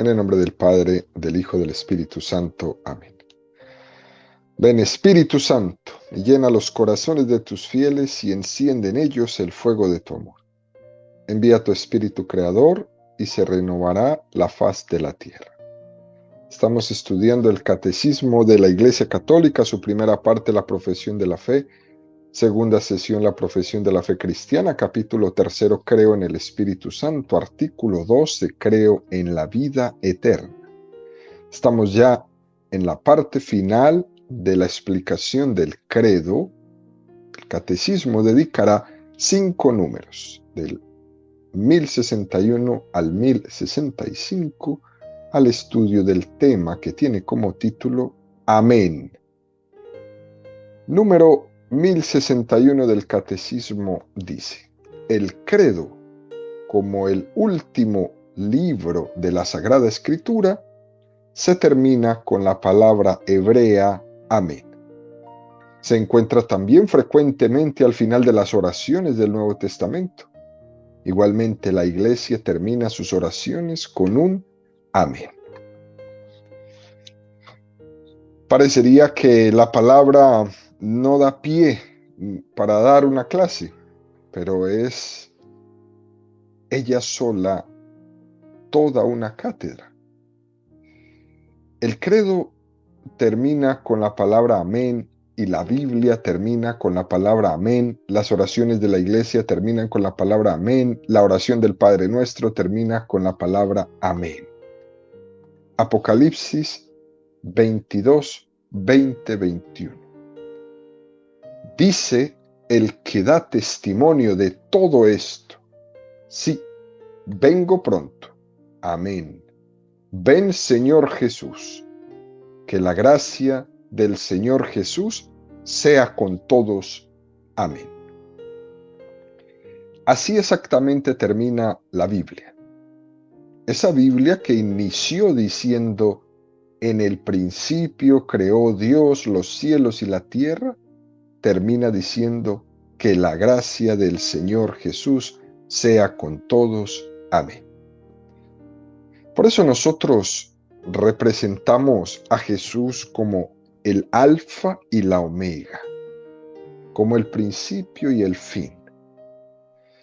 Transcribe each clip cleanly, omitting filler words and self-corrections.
En el nombre del Padre, del Hijo, del Espíritu Santo. Amén. Ven Espíritu Santo, y llena los corazones de tus fieles y enciende en ellos el fuego de tu amor. Envía tu Espíritu Creador y se renovará la faz de la tierra. Estamos estudiando el Catecismo de la Iglesia Católica, su primera parte, la profesión de la fe, segunda sesión, la profesión de la fe cristiana, capítulo tercero, creo en el Espíritu Santo, artículo 12, creo en la vida eterna. Estamos ya en la parte final de la explicación del credo. El catecismo dedicará 5 números, del 1061 al 1065, al estudio del tema que tiene como título Amén. Número 1061 del catecismo dice: el credo, como el último libro de la Sagrada Escritura, se termina con la palabra hebrea amén. Se encuentra también frecuentemente al final de las oraciones del Nuevo Testamento. Igualmente, la Iglesia termina sus oraciones con un amén. Parecería que la palabra no da pie para dar una clase, pero es ella sola toda una cátedra. El credo termina con la palabra amén y la Biblia termina con la palabra amén, las oraciones de la Iglesia terminan con la palabra amén, la oración del Padre Nuestro termina con la palabra amén. Apocalipsis 22, 20, 21. Dice el que da testimonio de todo esto: sí, vengo pronto. Amén. Ven, Señor Jesús. Que la gracia del Señor Jesús sea con todos. Amén. Así exactamente termina la Biblia. Esa Biblia que inició diciendo: en el principio creó Dios los cielos y la tierra, termina diciendo: que la gracia del Señor Jesús sea con todos. Amén. Por eso nosotros representamos a Jesús como el alfa y la omega, como el principio y el fin.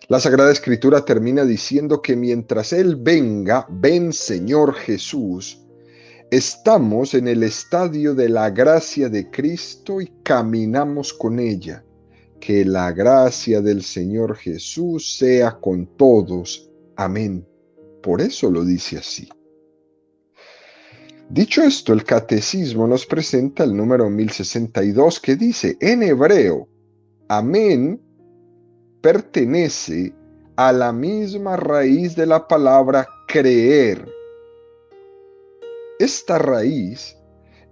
La Sagrada Escritura termina diciendo que mientras Él venga, ven Señor Jesús, estamos en el estadio de la gracia de Cristo y caminamos con ella. Que la gracia del Señor Jesús sea con todos. Amén. Por eso lo dice así. Dicho esto, el catecismo nos presenta el número 1062 que dice: en hebreo, amén pertenece a la misma raíz de la palabra creer. Esta raíz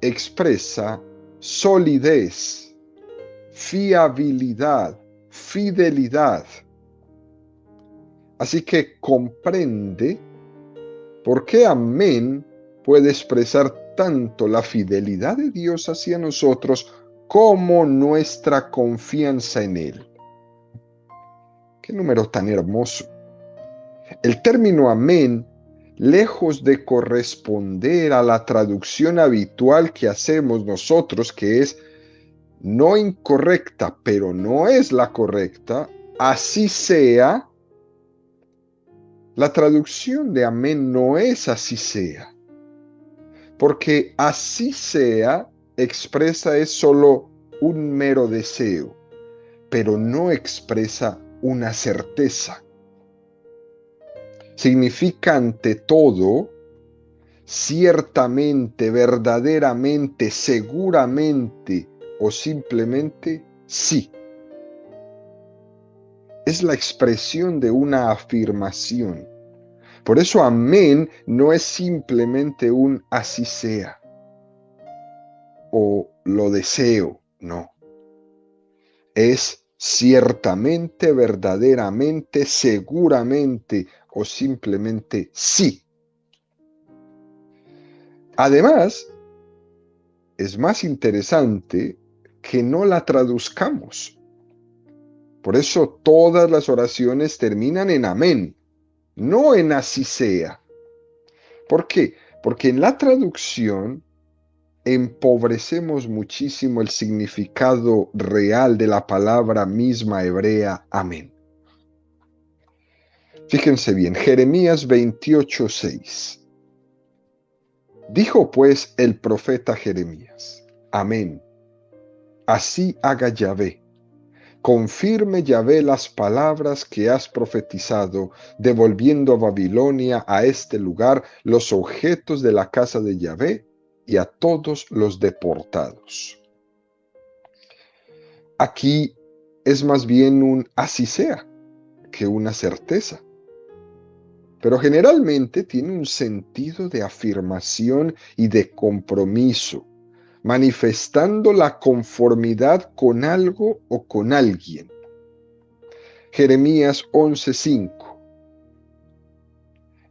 expresa solidez, fiabilidad, fidelidad. Así que comprende por qué amén puede expresar tanto la fidelidad de Dios hacia nosotros como nuestra confianza en Él. ¡Qué número tan hermoso! El término amén, lejos de corresponder a la traducción habitual que hacemos nosotros, que es no incorrecta, pero no es la correcta, así sea, la traducción de amén no es así sea. Porque así sea expresa es solo un mero deseo, pero no expresa una certeza. Significa ante todo, ciertamente, verdaderamente, seguramente o simplemente sí. Es la expresión de una afirmación. Por eso amén no es simplemente un así sea o lo deseo, no. Es ciertamente, verdaderamente, seguramente o simplemente sí. Además, es más interesante que no la traduzcamos. Por eso todas las oraciones terminan en amén, no en así sea. ¿Por qué? Porque en la traducción empobrecemos muchísimo el significado real de la palabra misma hebrea, amén. Fíjense bien, Jeremías 28:6. Dijo pues el profeta Jeremías, amén, así haga Yahvé. Confirme Yahvé las palabras que has profetizado, devolviendo a Babilonia, a este lugar, los objetos de la casa de Yahvé y a todos los deportados. Aquí es más bien un así sea que una certeza, pero generalmente tiene un sentido de afirmación y de compromiso, manifestando la conformidad con algo o con alguien. Jeremías 11:5.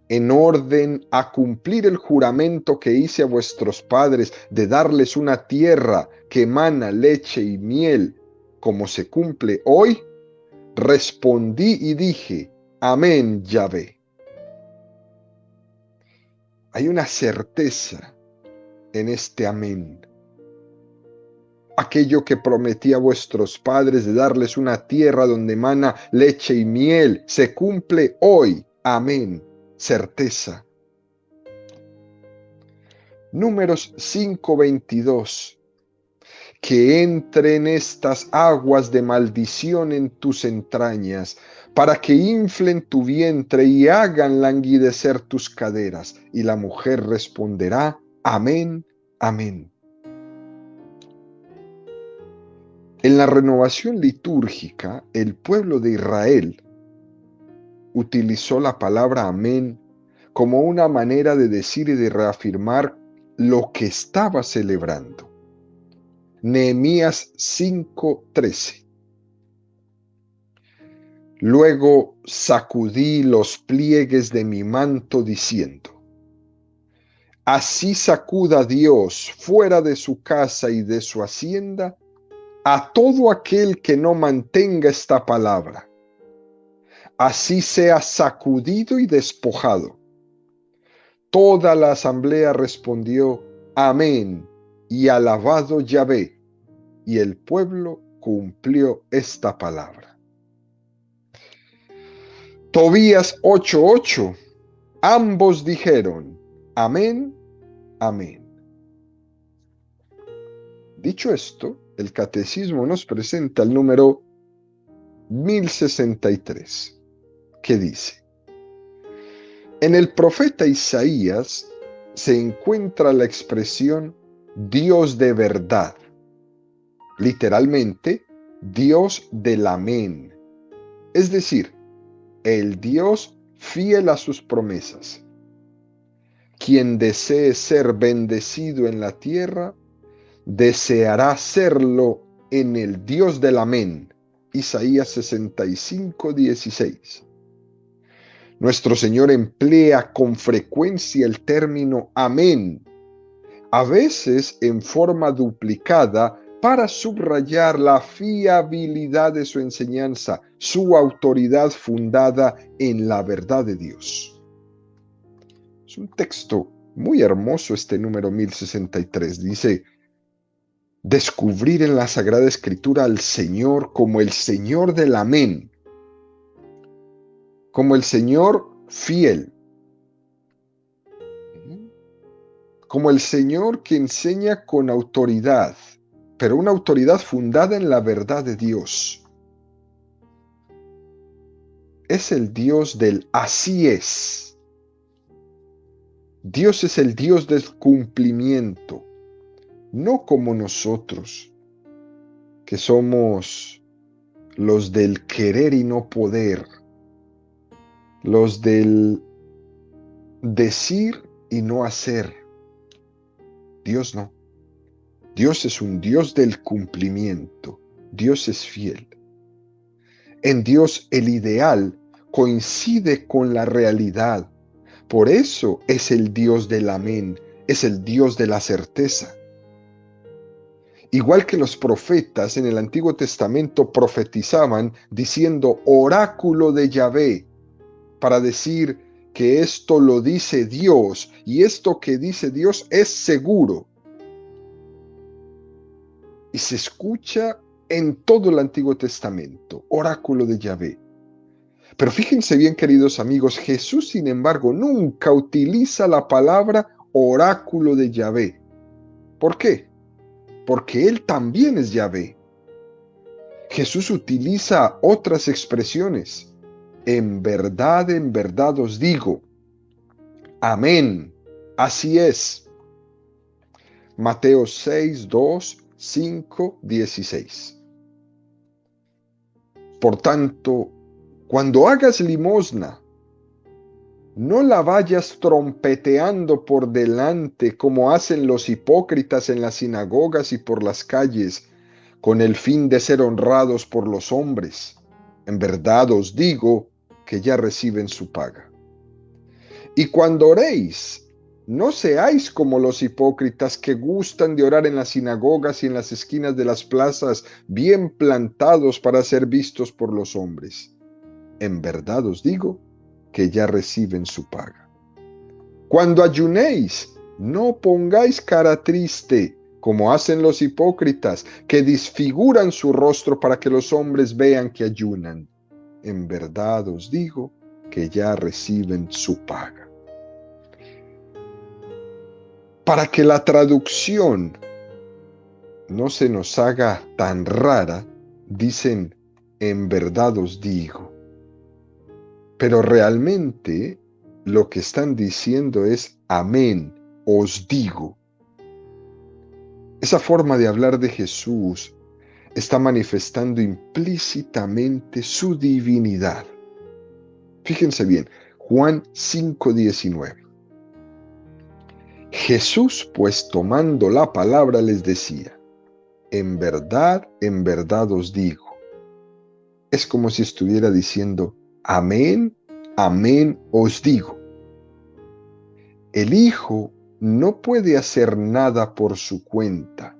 En orden a cumplir el juramento que hice a vuestros padres de darles una tierra que emana leche y miel, como se cumple hoy, respondí y dije, amén, Yahvé. Hay una certeza en este amén. Aquello que prometí a vuestros padres de darles una tierra donde emana leche y miel, se cumple hoy. Amén. Certeza. Números 5:22. Que entren estas aguas de maldición en tus entrañas, para que inflen tu vientre y hagan languidecer tus caderas. Y la mujer responderá, amén, amén. En la renovación litúrgica, el pueblo de Israel utilizó la palabra amén como una manera de decir y de reafirmar lo que estaba celebrando. Nehemías 5:13. Luego sacudí los pliegues de mi manto diciendo, así sacuda Dios fuera de su casa y de su hacienda a todo aquel que no mantenga esta palabra. Así sea sacudido y despojado. Toda la asamblea respondió, amén, y alabado Yahvé. Y el pueblo cumplió esta palabra. Tobías 8:8. Ambos dijeron, amén, amén. Dicho esto, el catecismo nos presenta el número 1063, que dice, en el profeta Isaías se encuentra la expresión Dios de verdad, literalmente Dios del amén, es decir, el Dios fiel a sus promesas. Quien desee ser bendecido en la tierra, deseará serlo en el Dios del amén. Isaías 65:16. Nuestro Señor emplea con frecuencia el término amén, a veces en forma duplicada para subrayar la fiabilidad de su enseñanza, su autoridad fundada en la verdad de Dios. Es un texto muy hermoso este número 1063. Dice, descubrir en la Sagrada Escritura al Señor como el Señor del amén, como el Señor fiel, como el Señor que enseña con autoridad, pero una autoridad fundada en la verdad de Dios. Es el Dios del así es. Dios es el Dios del cumplimiento, no como nosotros, que somos los del querer y no poder, los del decir y no hacer. Dios no. Dios es un Dios del cumplimiento. Dios es fiel. En Dios el ideal coincide con la realidad. Por eso es el Dios del amén, es el Dios de la certeza. Igual que los profetas en el Antiguo Testamento profetizaban diciendo oráculo de Yahvé, para decir que esto lo dice Dios y esto que dice Dios es seguro. Y se escucha en todo el Antiguo Testamento, oráculo de Yahvé. Pero fíjense bien, queridos amigos, Jesús, sin embargo, nunca utiliza la palabra oráculo de Yahvé. ¿Por qué? Porque Él también es Yahvé. Jesús utiliza otras expresiones. En verdad os digo. Amén. Así es. Mateo 6, 2, 5, 16. Por tanto, cuando hagas limosna, no la vayas trompeteando por delante como hacen los hipócritas en las sinagogas y por las calles, con el fin de ser honrados por los hombres. En verdad os digo que ya reciben su paga. Y cuando oréis, no seáis como los hipócritas que gustan de orar en las sinagogas y en las esquinas de las plazas, bien plantados para ser vistos por los hombres. En verdad os digo que ya reciben su paga. Cuando ayunéis, no pongáis cara triste, como hacen los hipócritas, que disfiguran su rostro para que los hombres vean que ayunan. En verdad os digo que ya reciben su paga. Para que la traducción no se nos haga tan rara, dicen, en verdad os digo. Pero realmente lo que están diciendo es, amén, os digo. Esa forma de hablar de Jesús está manifestando implícitamente su divinidad. Fíjense bien, Juan 5:19. Jesús, pues tomando la palabra, les decía, en verdad os digo. Es como si estuviera diciendo, amén, amén os digo. El Hijo no puede hacer nada por su cuenta,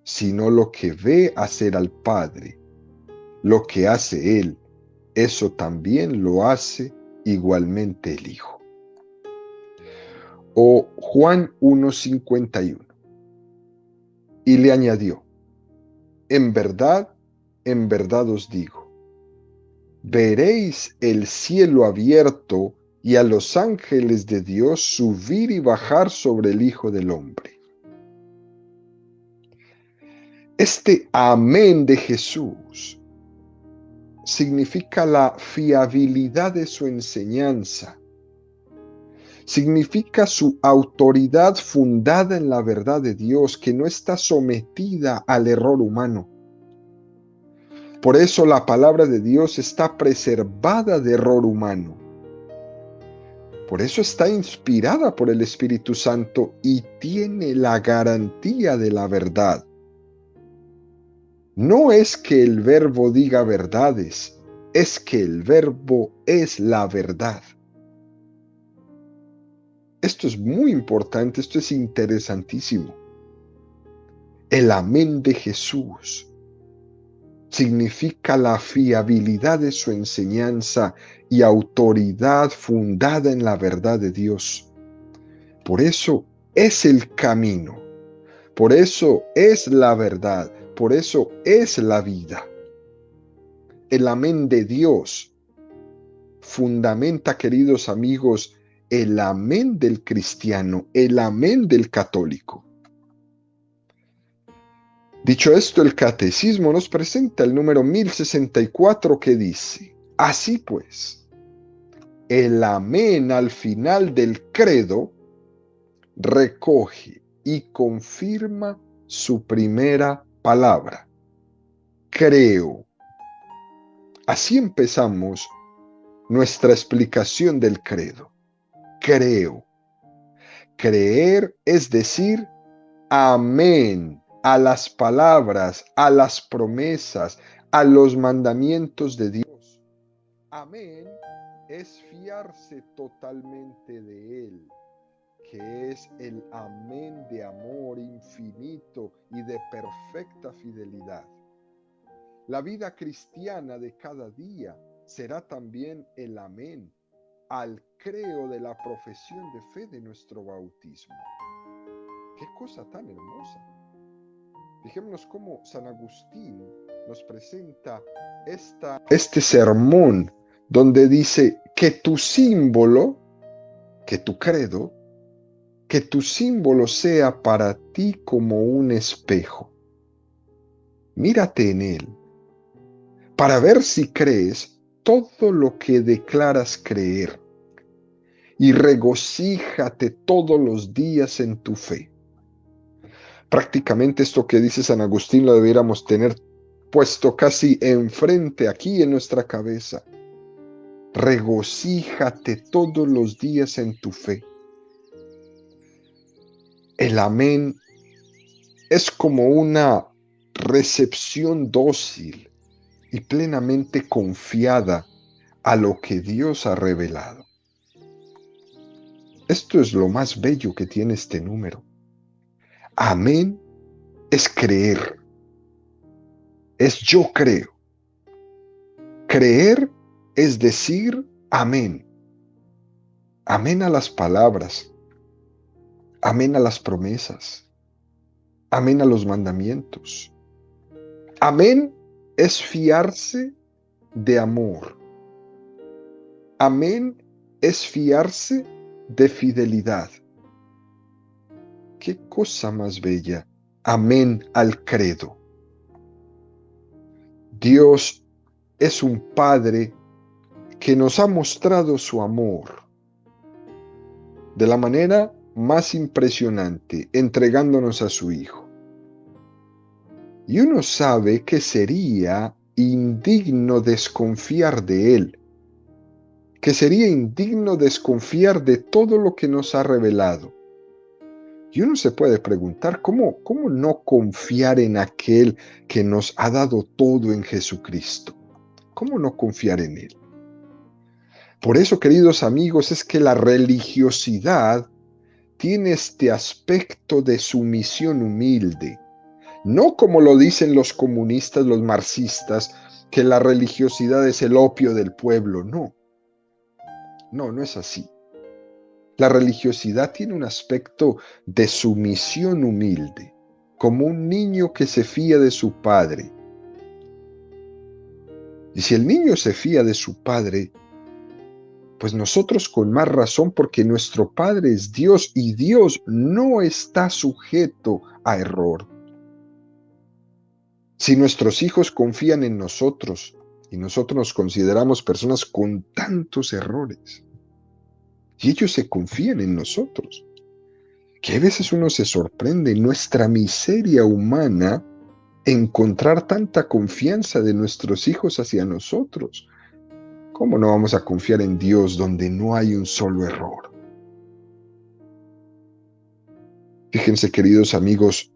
sino lo que ve hacer al Padre. Lo que hace Él, eso también lo hace igualmente el Hijo. O Juan 1:51. Y le añadió, en verdad os digo, veréis el cielo abierto y a los ángeles de Dios subir y bajar sobre el Hijo del Hombre. Este amén de Jesús significa la fiabilidad de su enseñanza, significa su autoridad fundada en la verdad de Dios, que no está sometida al error humano. Por eso la palabra de Dios está preservada de error humano. Por eso está inspirada por el Espíritu Santo y tiene la garantía de la verdad. No es que el verbo diga verdades, es que el verbo es la verdad. Esto es muy importante, esto es interesantísimo. El amén de Jesús significa la fiabilidad de su enseñanza y autoridad fundada en la verdad de Dios. Por eso es el camino, por eso es la verdad, por eso es la vida. El amén de Dios fundamenta, queridos amigos, el amén del cristiano, el amén del católico. Dicho esto, el catecismo nos presenta el número 1064 que dice, así pues, el amén al final del credo recoge y confirma su primera palabra, creo. Así empezamos nuestra explicación del credo. Creo. Creer es decir amén a las palabras, a las promesas, a los mandamientos de Dios. Amén es fiarse totalmente de Él, que es el amén de amor infinito y de perfecta fidelidad. La vida cristiana de cada día será también el amén al creo de la profesión de fe de nuestro bautismo. ¡Qué cosa tan hermosa! Fijémonos cómo San Agustín nos presenta este sermón donde dice que tu símbolo, que tu credo, que tu símbolo sea para ti como un espejo. Mírate en él para ver si crees todo lo que declaras creer y regocíjate todos los días en tu fe. Prácticamente esto que dice San Agustín lo debiéramos tener puesto casi enfrente, aquí en nuestra cabeza. Regocíjate todos los días en tu fe. El amén es como una recepción dócil y plenamente confiada a lo que Dios ha revelado. Esto es lo más bello que tiene este número. Amén es creer, es yo creo. Creer es decir amén. Amén a las palabras, amén a las promesas, amén a los mandamientos. Amén es fiarse de amor. Amén es fiarse de fidelidad. ¡Qué cosa más bella! Amén al credo. Dios es un Padre que nos ha mostrado su amor de la manera más impresionante, entregándonos a su Hijo. Y uno sabe que sería indigno desconfiar de Él, que sería indigno desconfiar de todo lo que nos ha revelado. Y uno se puede preguntar, ¿cómo no confiar en aquel que nos ha dado todo en Jesucristo? ¿Cómo no confiar en Él? Por eso, queridos amigos, es que la religiosidad tiene este aspecto de sumisión humilde. No como lo dicen los comunistas, los marxistas, que la religiosidad es el opio del pueblo. No, no es así. La religiosidad tiene un aspecto de sumisión humilde, como un niño que se fía de su padre. Y si el niño se fía de su padre, pues nosotros con más razón, porque nuestro Padre es Dios y Dios no está sujeto a error. Si nuestros hijos confían en nosotros y nosotros nos consideramos personas con tantos errores, y ellos se confían en nosotros, que a veces uno se sorprende en nuestra miseria humana encontrar tanta confianza de nuestros hijos hacia nosotros. ¿Cómo no vamos a confiar en Dios donde no hay un solo error? Fíjense, queridos amigos,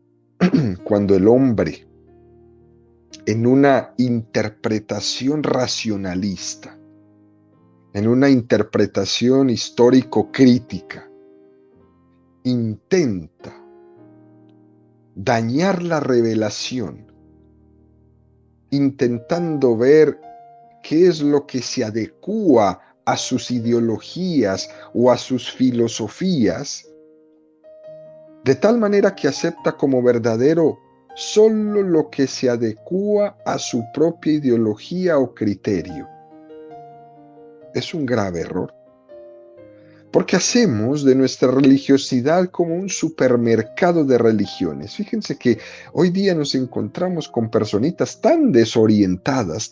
cuando el hombre, en una interpretación racionalista, en una interpretación histórico-crítica, intenta dañar la revelación, intentando ver qué es lo que se adecúa a sus ideologías o a sus filosofías, de tal manera que acepta como verdadero solo lo que se adecúa a su propia ideología o criterio. Es un grave error, porque hacemos de nuestra religiosidad como un supermercado de religiones. Fíjense que hoy día nos encontramos con personitas tan desorientadas,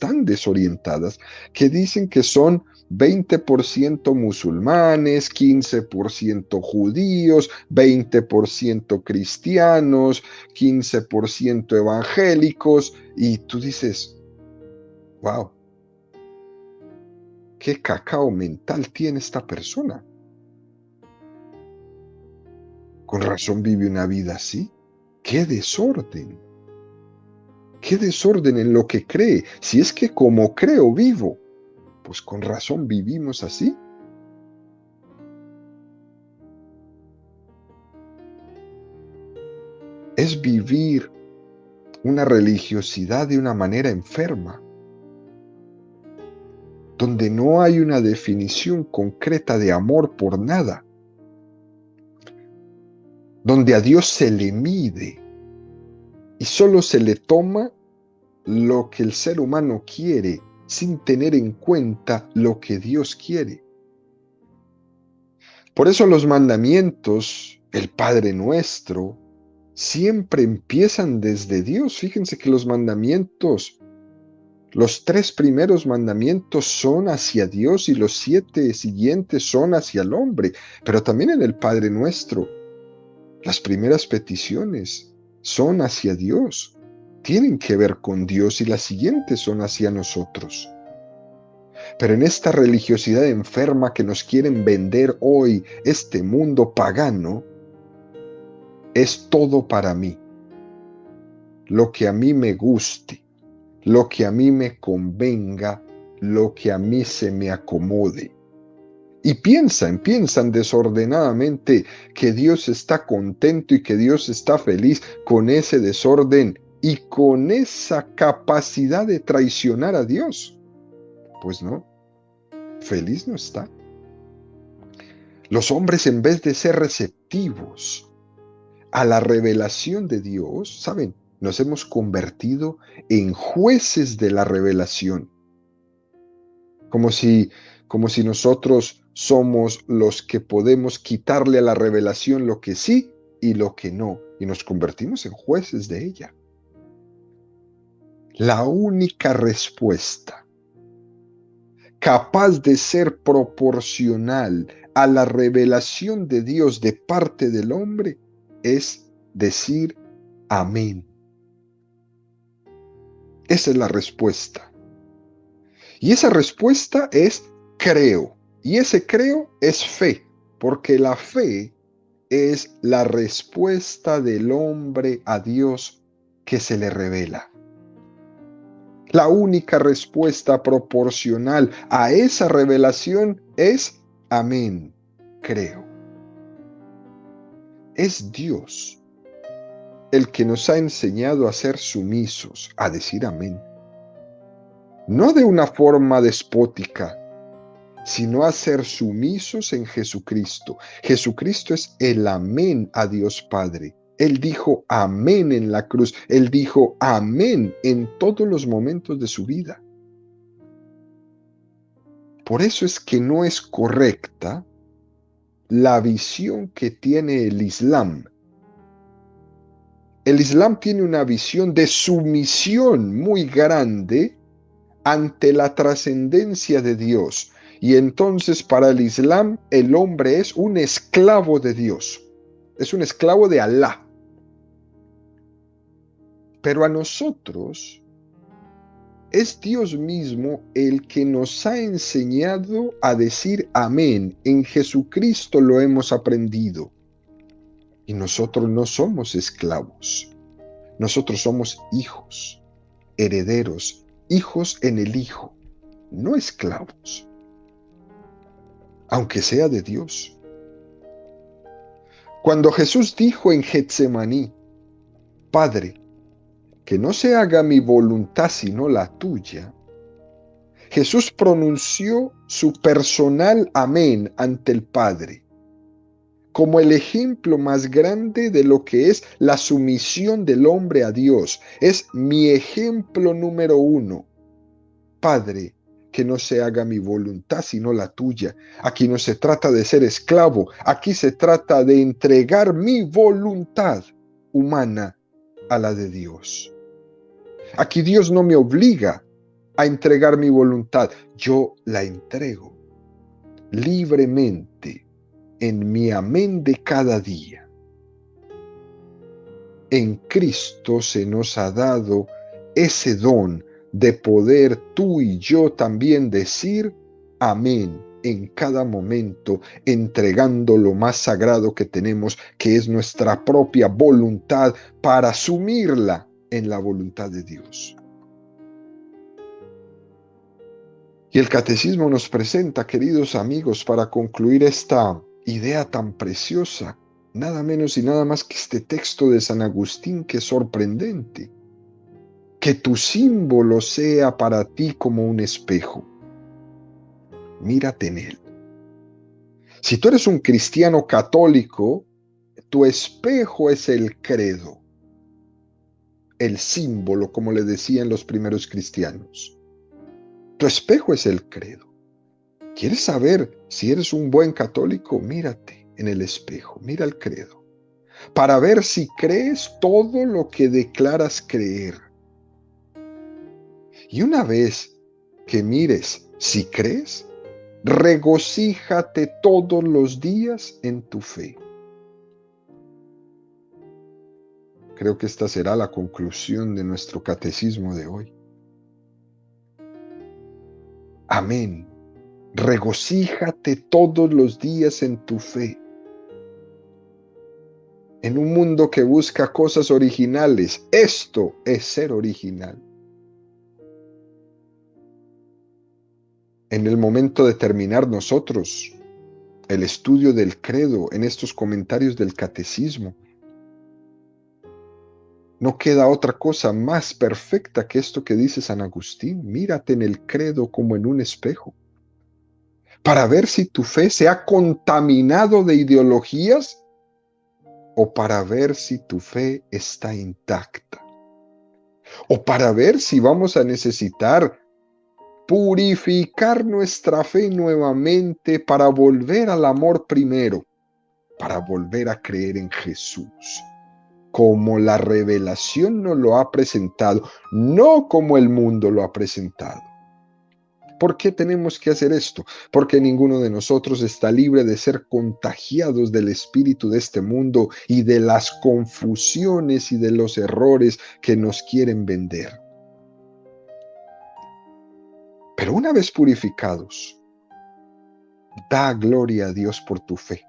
que dicen que son 20% musulmanes, 15% judíos, 20% cristianos, 15% evangélicos, y tú dices, wow, qué cacao mental tiene esta persona. Con razón vive una vida así. ¡Qué desorden! ¡Qué desorden en lo que cree! Si es que como creo vivo, pues con razón vivimos así. Es vivir una religiosidad de una manera enferma. donde no hay una definición concreta de amor por nada, donde a Dios se le mide y solo se le toma lo que el ser humano quiere, sin tener en cuenta lo que Dios quiere. Por eso los mandamientos, el Padre Nuestro, siempre empiezan desde Dios. Fíjense que los mandamientos, los 3 primeros mandamientos son hacia Dios y los 7 siguientes son hacia el hombre. Pero también en el Padre Nuestro, las primeras peticiones son hacia Dios. Tienen que ver con Dios y las siguientes son hacia nosotros. Pero en esta religiosidad enferma que nos quieren vender hoy, este mundo pagano, es todo para mí. Lo que a mí me guste, lo que a mí me convenga, lo que a mí se me acomode. Y piensan desordenadamente que Dios está contento y que Dios está feliz con ese desorden y con esa capacidad de traicionar a Dios. Pues no, feliz no está. Los hombres, en vez de ser receptivos a la revelación de Dios, ¿saben? Nos hemos convertido en jueces de la revelación. Como si nosotros somos los que podemos quitarle a la revelación lo que sí y lo que no, y nos convertimos en jueces de ella. La única respuesta capaz de ser proporcional a la revelación de Dios de parte del hombre es decir amén. Esa es la respuesta. Y esa respuesta es creo. Y ese creo es fe, porque la fe es la respuesta del hombre a Dios que se le revela. La única respuesta proporcional a esa revelación es amén, creo. Es Dios el que nos ha enseñado a ser sumisos, a decir amén. No de una forma despótica, sino a ser sumisos en Jesucristo. Jesucristo es el amén a Dios Padre. Él dijo amén en la cruz. Él dijo amén en todos los momentos de su vida. Por eso es que no es correcta la visión que tiene el Islam. El Islam tiene una visión de sumisión muy grande ante la trascendencia de Dios. Y entonces para el Islam el hombre es un esclavo de Dios. Es un esclavo de Alá. Pero a nosotros es Dios mismo el que nos ha enseñado a decir amén. En Jesucristo lo hemos aprendido. Y nosotros no somos esclavos. Nosotros somos hijos, herederos, hijos en el Hijo, no esclavos, aunque sea de Dios. Cuando Jesús dijo en Getsemaní, Padre, que no se haga mi voluntad sino la tuya, Jesús pronunció su personal amén ante el Padre, como el ejemplo más grande de lo que es la sumisión del hombre a Dios. Es mi ejemplo número 1. Padre, que no se haga mi voluntad sino la tuya. Aquí no se trata de ser esclavo, aquí se trata de entregar mi voluntad humana a la de Dios. Aquí Dios no me obliga a entregar mi voluntad, yo la entrego libremente en mi amén de cada día. En Cristo se nos ha dado ese don de poder tú y yo también decir amén en cada momento, entregando lo más sagrado que tenemos, que es nuestra propia voluntad, para asumirla en la voluntad de Dios. Y el catecismo nos presenta, queridos amigos, para concluir esta idea tan preciosa, nada menos y nada más que este texto de San Agustín, que es sorprendente. Que tu símbolo sea para ti como un espejo. mírate en Él. Si tú eres un cristiano católico, tu espejo es el credo, el símbolo, como le decían los primeros cristianos. Tu espejo es el credo. ¿Quieres saber si eres un buen católico? Mírate en el espejo, mira el credo, para ver si crees todo lo que declaras creer. Y una vez que mires si crees, regocíjate todos los días en tu fe. Creo que esta será la conclusión de nuestro catecismo de hoy. Amén. Regocíjate todos los días en tu fe. En un mundo que busca cosas originales, esto es ser original. En el momento de terminar nosotros el estudio del credo en estos comentarios del catecismo, no queda otra cosa más perfecta que esto que dice San Agustín. Mírate en el credo como en un espejo, para ver si tu fe se ha contaminado de ideologías o para ver si tu fe está intacta, o para ver si vamos a necesitar purificar nuestra fe nuevamente para volver al amor primero, para volver a creer en Jesús, como la revelación nos lo ha presentado, no como el mundo lo ha presentado. ¿Por qué tenemos que hacer esto? Porque ninguno de nosotros está libre de ser contagiados del espíritu de este mundo y de las confusiones y de los errores que nos quieren vender. Pero una vez purificados, da gloria a Dios por tu fe.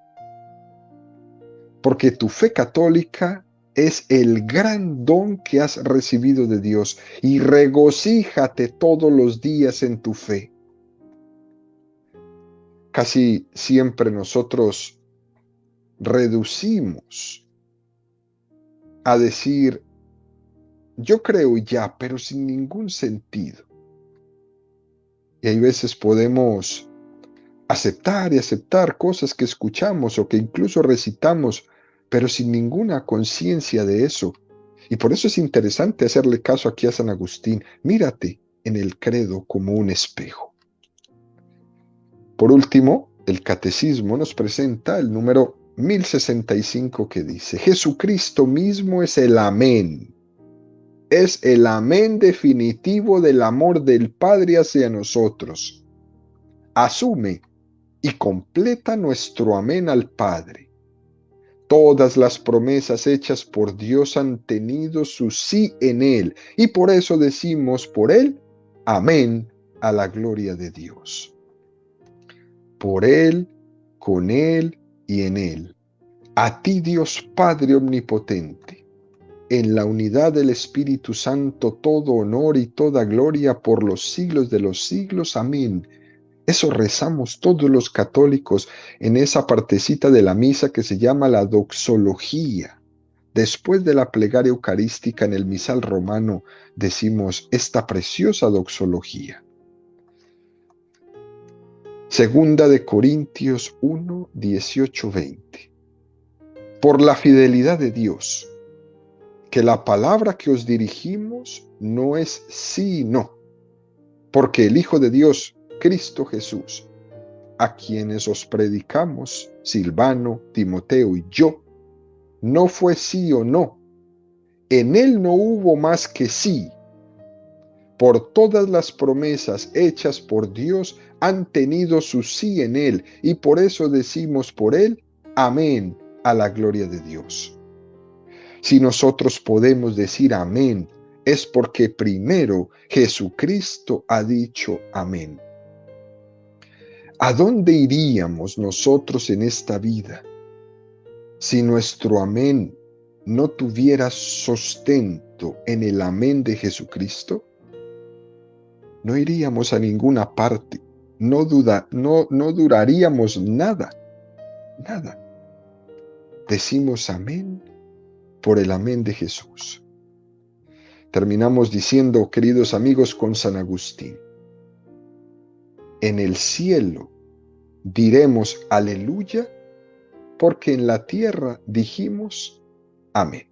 Porque tu fe católica es el gran don que has recibido de Dios, y regocíjate todos los días en tu fe. Casi siempre nosotros reducimos a decir, yo creo ya, pero sin ningún sentido. Y hay veces podemos aceptar y aceptar cosas que escuchamos o que incluso recitamos, pero sin ninguna conciencia de eso. Y por eso es interesante hacerle caso aquí a San Agustín. Mírate en el credo como un espejo. Por último, el catecismo nos presenta el número 1065 que dice: Jesucristo mismo es el amén. Es el amén definitivo del amor del Padre hacia nosotros. Asume y completa nuestro amén al Padre. Todas las promesas hechas por Dios han tenido su sí en Él, y por eso decimos por Él, amén, a la gloria de Dios. Por Él, con Él y en Él. A ti, Dios Padre omnipotente, en la unidad del Espíritu Santo, todo honor y toda gloria por los siglos de los siglos. Amén. Eso rezamos todos los católicos en esa partecita de la misa que se llama la doxología. Después de la plegaria eucarística en el misal romano, decimos esta preciosa doxología. Segunda de Corintios 1, 18, 20. Por la fidelidad de Dios, que la palabra que os dirigimos no es sí y no, porque el Hijo de Dios, Cristo Jesús, a quienes os predicamos, Silvano, Timoteo y yo, no fue sí o no. En él no hubo más que sí. Por todas las promesas hechas por Dios han tenido su sí en él, y por eso decimos por él, amén, a la gloria de Dios. Si nosotros podemos decir amén, es porque primero Jesucristo ha dicho amén. ¿A dónde iríamos nosotros en esta vida si nuestro amén no tuviera sostento en el amén de Jesucristo? No iríamos a ninguna parte, no duraríamos nada. Decimos amén por el amén de Jesús. Terminamos diciendo, queridos amigos, con San Agustín: en el cielo diremos aleluya, porque en la tierra dijimos amén.